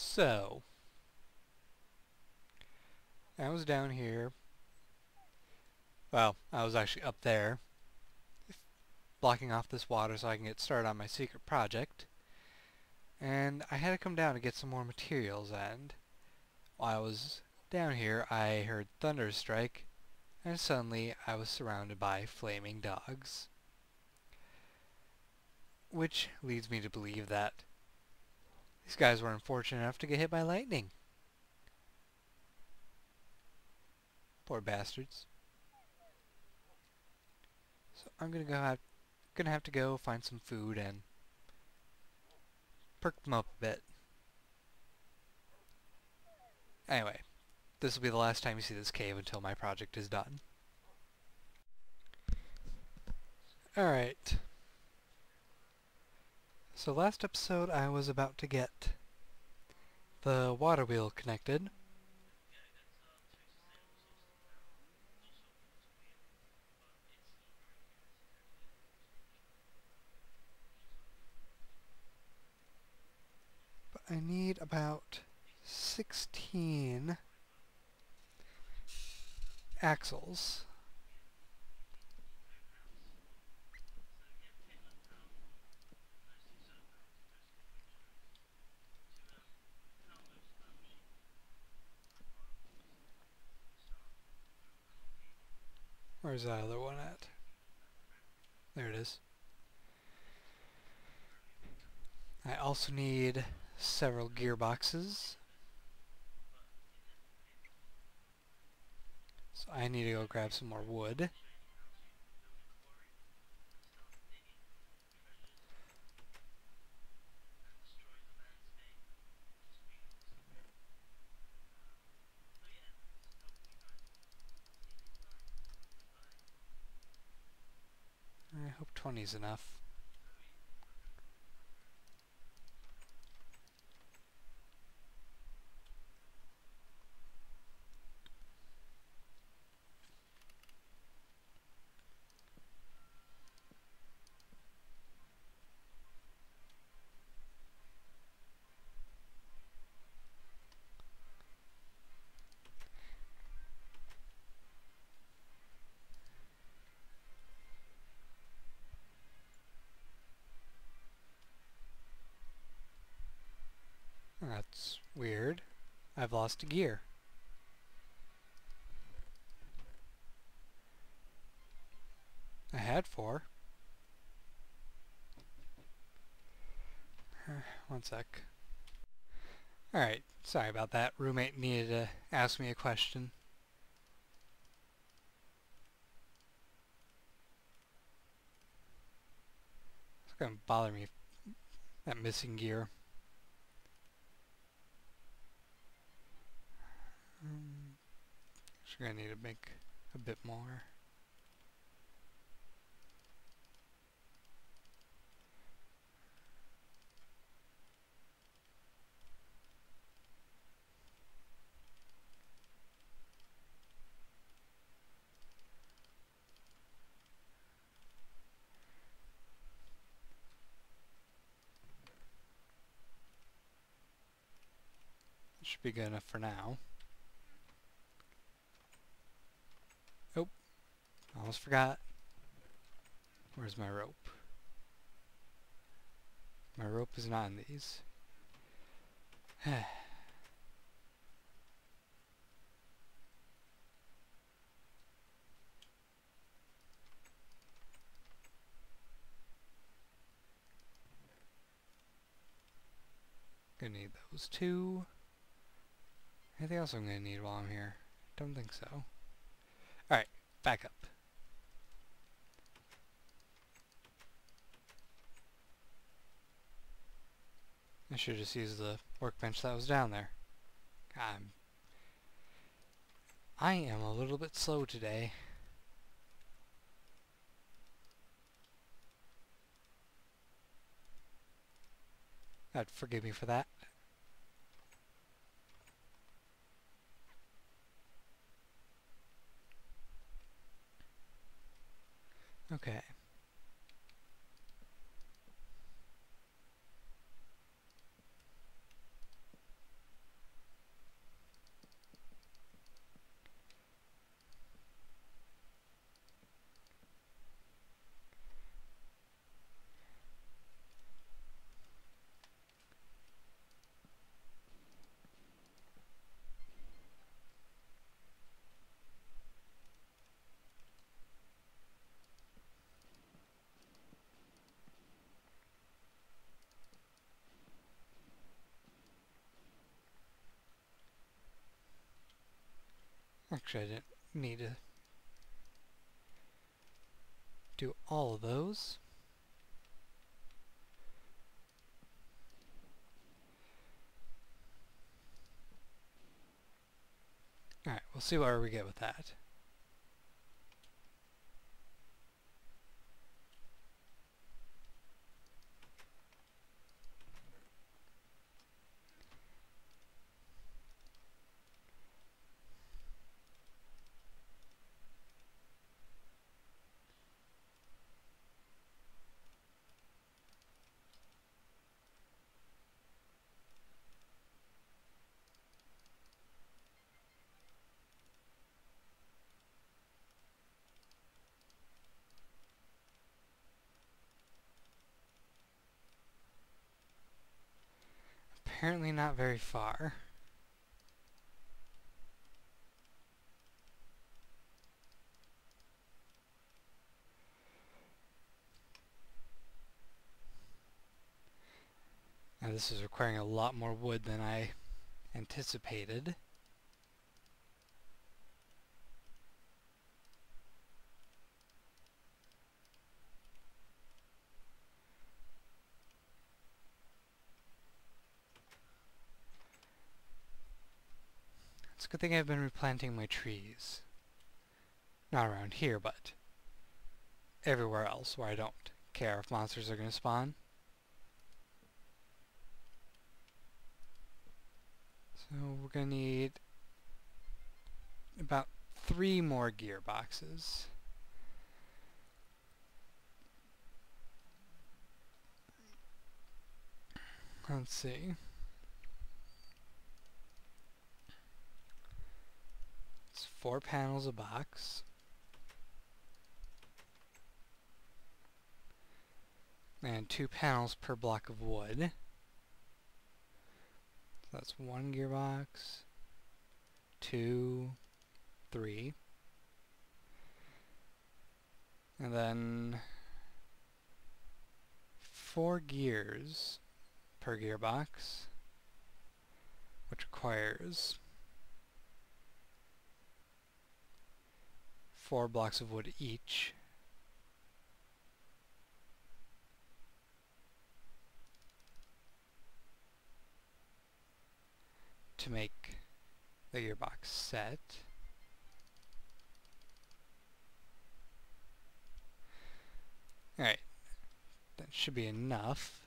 So, I was down here. Well, I was actually up there, blocking off this water so I can get started on my secret project. And I had to come down to get some more materials, and while I was down here, I heard thunder strike, and suddenly I was surrounded by flaming dogs. Which leads me to believe that these guys were unfortunate enough to get hit by lightning. Poor bastards. So I'm gonna have to go find some food and perk them up a bit. Anyway, this will be the last time you see this cave until my project is done. Alright. So last episode I was about to get the water wheel connected. But I need about 16 axles. Where's that other one at? There it is. I also need several gearboxes. So I need to go grab some more wood. I hope 20 is enough. That's weird. I've lost a gear. I had 4. One sec. Alright, sorry about that. Roommate needed to ask me a question. It's gonna bother me, that missing gear. Actually gonna need to make a bit more. Should be good enough for now. Oh, almost forgot. Where's my rope? My rope is not in these. Gonna need those 2. Anything else I'm gonna need while I'm here? Don't think so. Alright, back up. I should just use the workbench that was down there. God, I am a little bit slow today. God, forgive me for that. Okay. Actually, I didn't need to do all of those. Alright, we'll see where we get with that. Apparently not very far. Now this is requiring a lot more wood than I anticipated. It's a good thing I've been replanting my trees. Not around here, but everywhere else where I don't care if monsters are going to spawn. So we're going to need about 3 more gearboxes. Let's see. It's 4 panels a box. And 2 panels per block of wood. So that's 1 gearbox, 2, 3. And then 4 gears per gearbox, which requires 4 blocks of wood each. To make the gearbox set. Alright, that should be enough.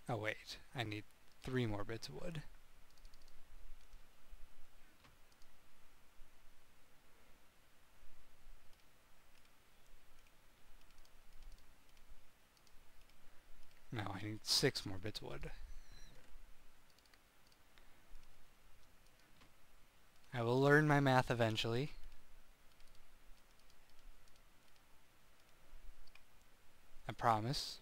Oh wait, I need 3 more bits of wood. No, I need 6 more bits of wood. I will learn my math eventually. I promise.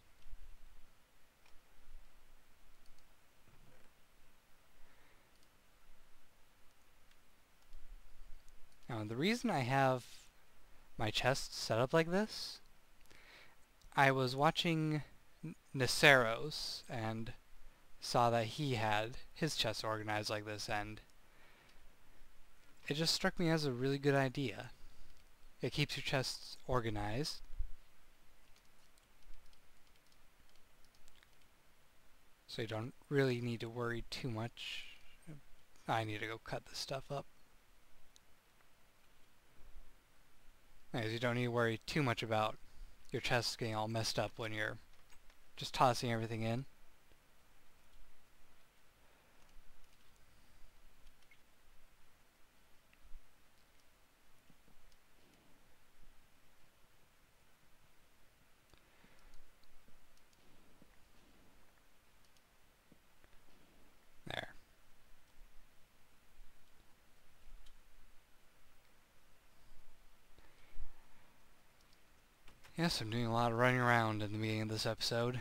Now, the reason I have my chest set up like this, I was watching Neceros and saw that he had his chest organized like this, and it just struck me as a really good idea. It keeps your chests organized. So you don't really need to worry too much. I need to go cut this stuff up. Anyways, you don't need to worry too much about your chests getting all messed up when you're just tossing everything in. There. Yes, I'm doing a lot of running around in the beginning of this episode,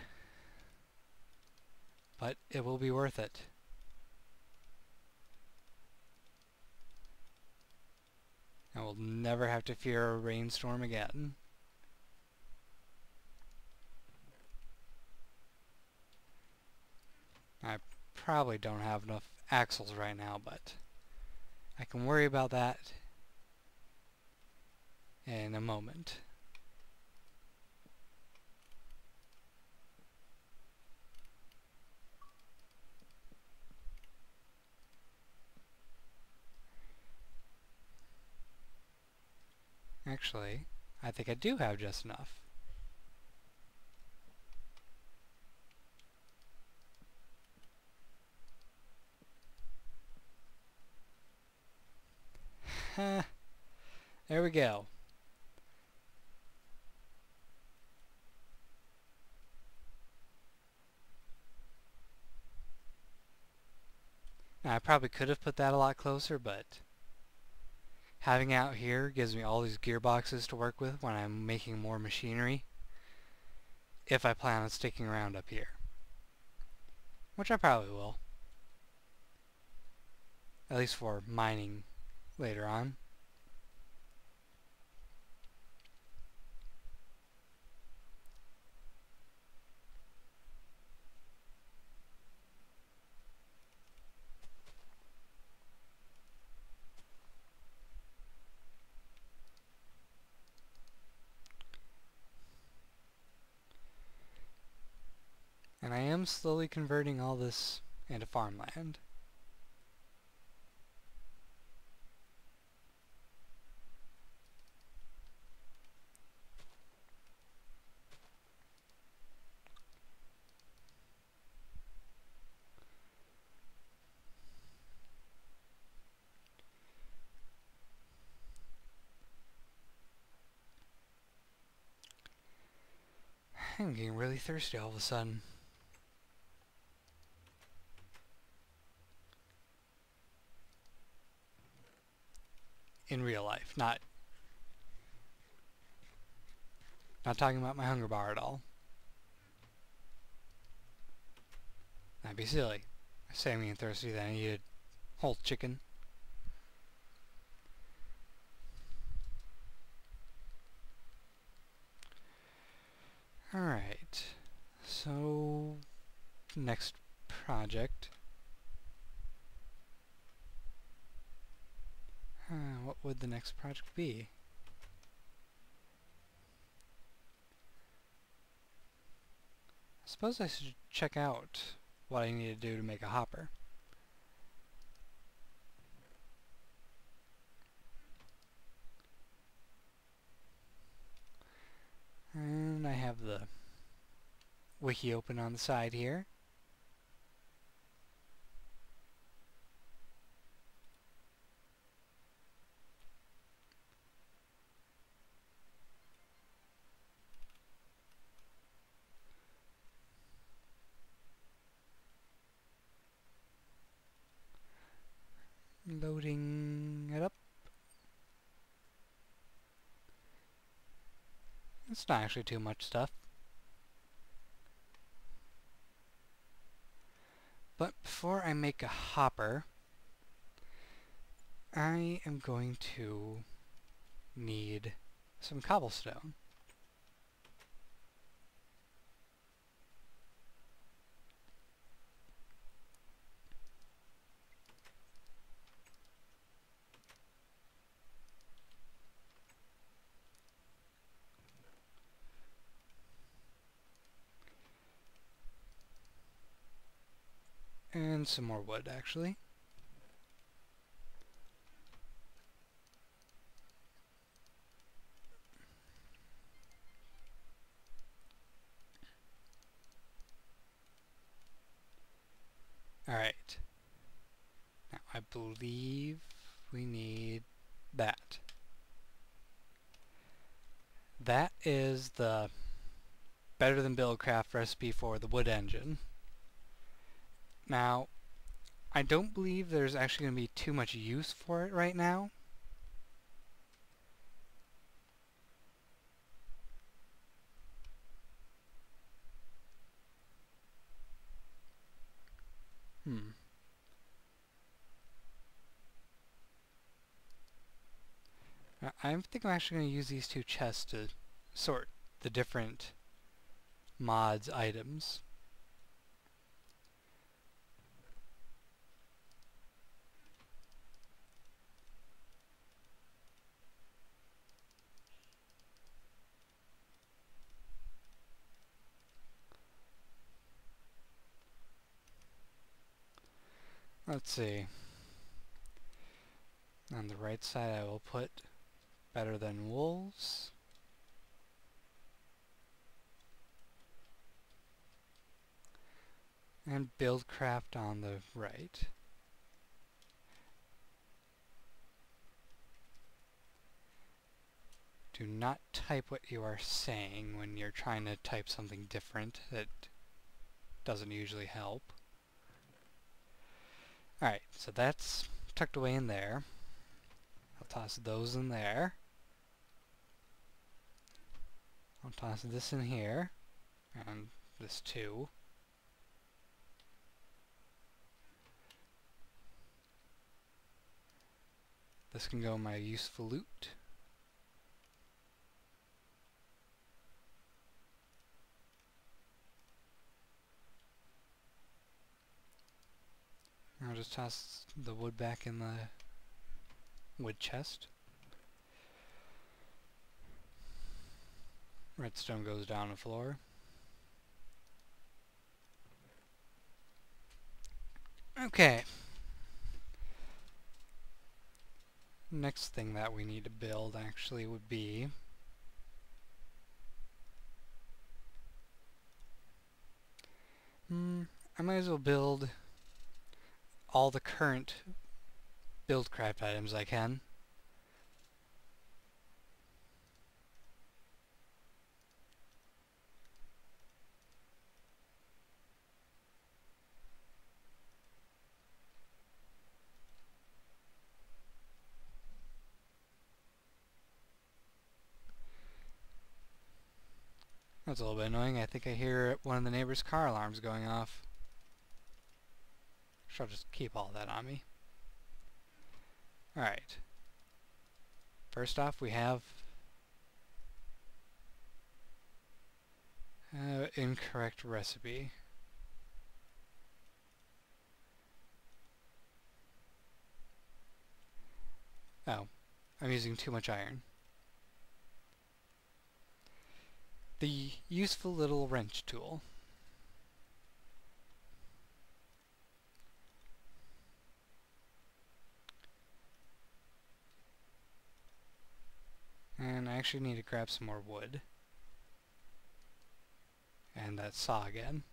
but it will be worth it. I will never have to fear a rainstorm again. I probably don't have enough axles right now, but I can worry about that in a moment. Actually, I think I do have just enough. There we go. Now, I probably could have put that a lot closer, but having it out here gives me all these gearboxes to work with when I'm making more machinery, if I plan on sticking around up here. Which I probably will. At least for mining later on. And I am slowly converting all this into farmland. I'm getting really thirsty all of a sudden. In real life, not talking about my hunger bar at all. That'd be silly. I say I'm getting thirsty, then I eat a whole chicken. Alright, so next project. What would the next project be? I suppose I should check out what I need to do to make a hopper. And I have the wiki open on the side here. Loading it up. It's not actually too much stuff. But before I make a hopper, I am going to need some cobblestone. And some more wood, actually. Alright. Now, I believe we need that. That is the better than Buildcraft recipe for the wood engine. Now, I don't believe there's actually going to be too much use for it right now. I think I'm actually going to use these two chests to sort the different mods items. let's see. On the right side I will put better than wolves. And build craft on the right. Do not type what you are saying when you're trying to type something different. That doesn't usually help. Alright, so that's tucked away in there. I'll toss those in there. I'll toss this in here. And this too. This can go in my useful loot. I'll just toss the wood back in the wood chest. Redstone goes down the floor. Okay. Next thing that we need to build actually would be I might as well build all the current build craft items I can. That's a little bit annoying. I think I hear one of the neighbor's car alarms going off. So I'll just keep all that on me. Alright. First off, we have incorrect recipe. Oh, I'm using too much iron. The useful little wrench tool. And I actually need to grab some more wood. And that saw again.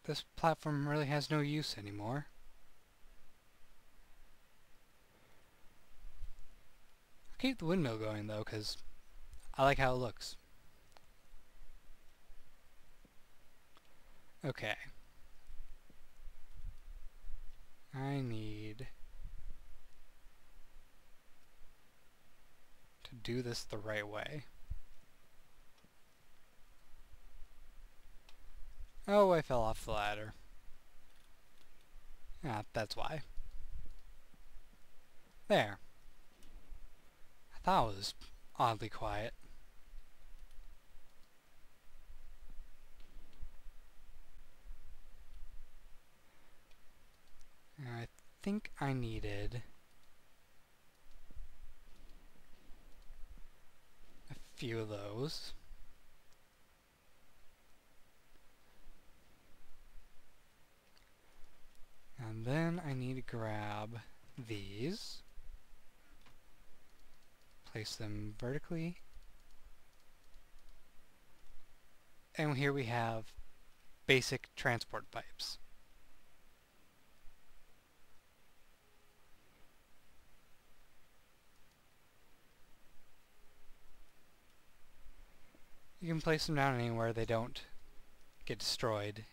This platform really has no use anymore. I'll keep the windmill going though, because I like how it looks. Okay. I need to do this the right way. Oh, I fell off the ladder. Ah, that's why. There. I thought it was oddly quiet. And I think I needed a few of those. And then I need to grab these, place them vertically, and here we have basic transport pipes. You can place them down anywhere they don't get destroyed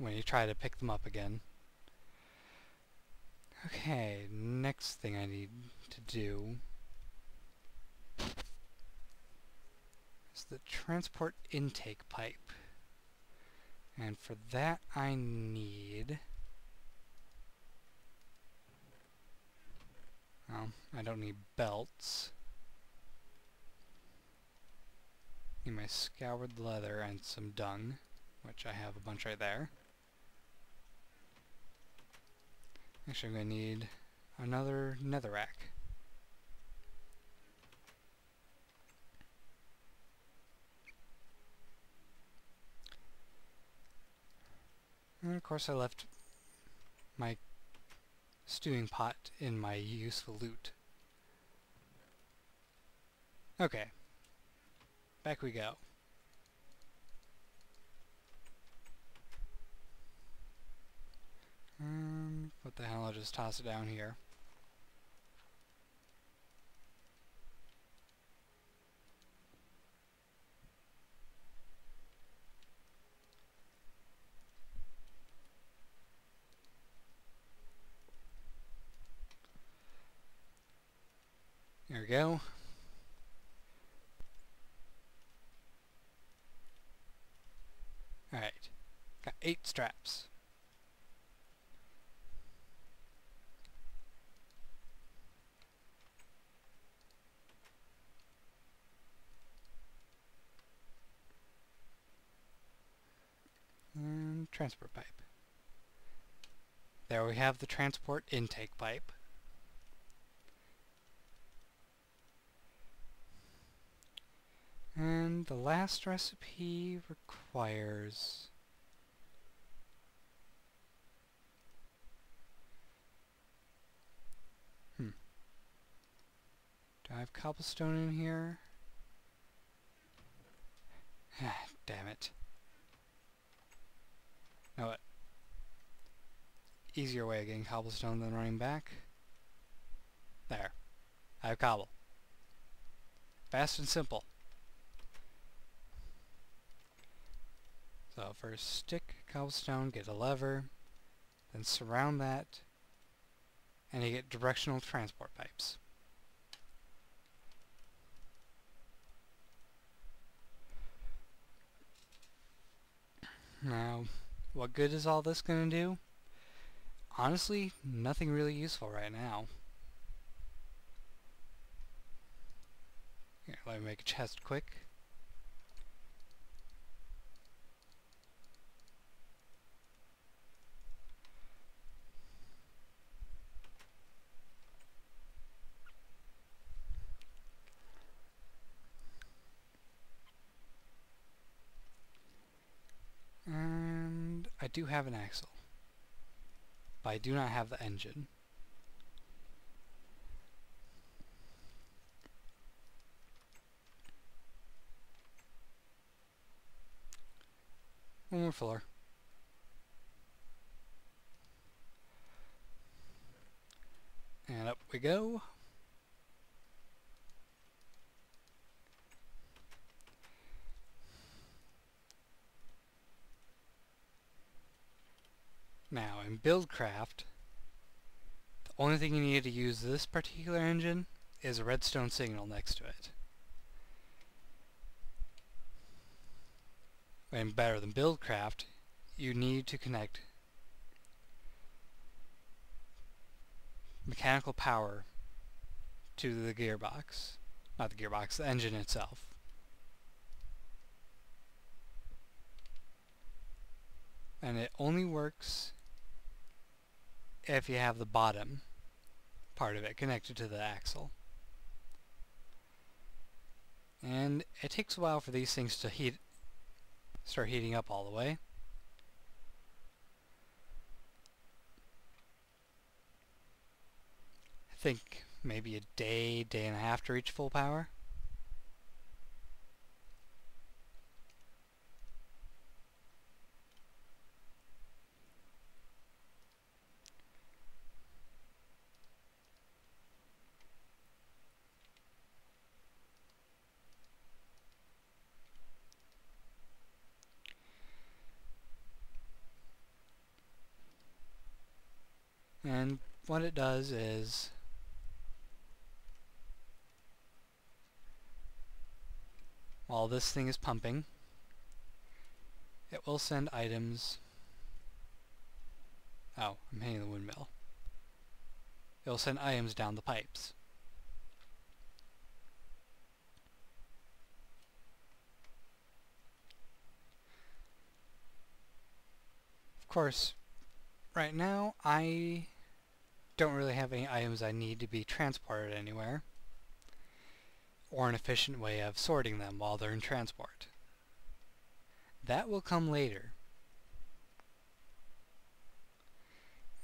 when you try to pick them up again. Okay, next thing I need to do is the transport intake pipe. And for that I need... well, I don't need belts. Need my scoured leather and some dung, which I have a bunch right there. Actually, I'm going to need another netherrack. And of course I left my stewing pot in my useful loot. Okay, back we go. What the hell, I'll just toss it down here. There we go. Alright, got 8 straps. And transport pipe. There we have the transport intake pipe. And the last recipe requires... Do I have cobblestone in here? Damn it. Know what? Easier way of getting cobblestone than running back. There. I have cobble. Fast and simple. So first stick cobblestone, get a lever, then surround that, and you get directional transport pipes. Now, what good is all this going to do? Honestly, nothing really useful right now. Here, let me make a chest quick. And I do have an axle, but I do not have the engine. One more floor. And up we go. Now, in Buildcraft, the only thing you need to use this particular engine is a redstone signal next to it. And better than Buildcraft, you need to connect mechanical power to the gearbox. Not the gearbox, the engine itself. And it only works if you have the bottom part of it connected to the axle. And it takes a while for these things to start heating up all the way. I think maybe a day, day and a half to reach full power. And what it does is while this thing is pumping, it will send items. Oh, I'm hitting the windmill. It will send items down the pipes. Of course, right now I don't really have any items I need to be transported anywhere, or an efficient way of sorting them while they're in transport. That will come later.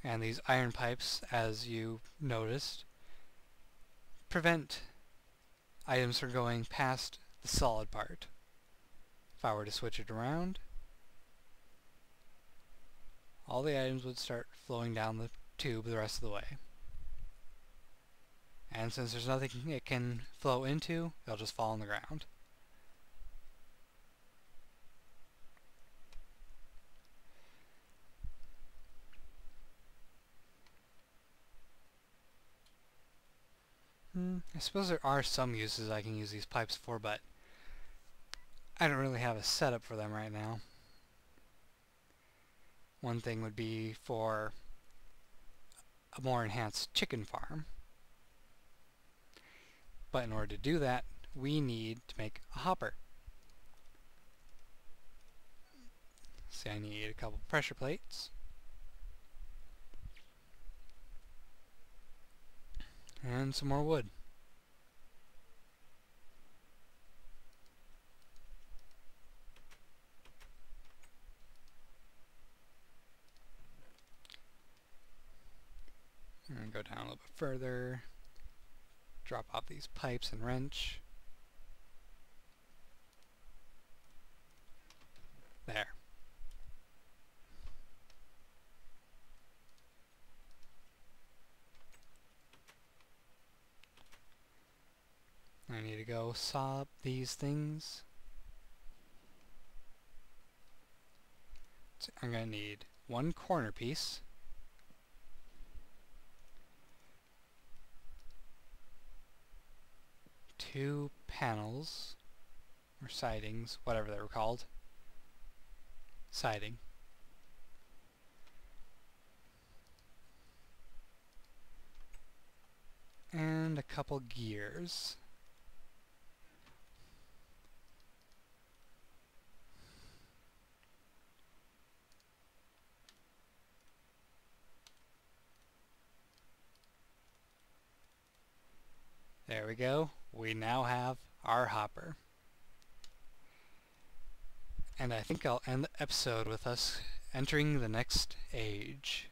And these iron pipes, as you noticed, prevent items from going past the solid part. If I were to switch it around, all the items would start flowing down the tube the rest of the way. And since there's nothing it can flow into, they'll just fall on the ground. I suppose there are some uses I can use these pipes for, but I don't really have a setup for them right now. One thing would be for a more enhanced chicken farm. But in order to do that, we need to make a hopper. So I need a couple pressure plates. And some more wood. And go down a little bit further. Drop off these pipes and wrench. There. I need to go saw up these things. So I'm going to need one corner piece, two panels, or sidings, whatever they were called. Siding. And a couple gears. There we go. We now have our hopper. And I think I'll end the episode with us entering the next age.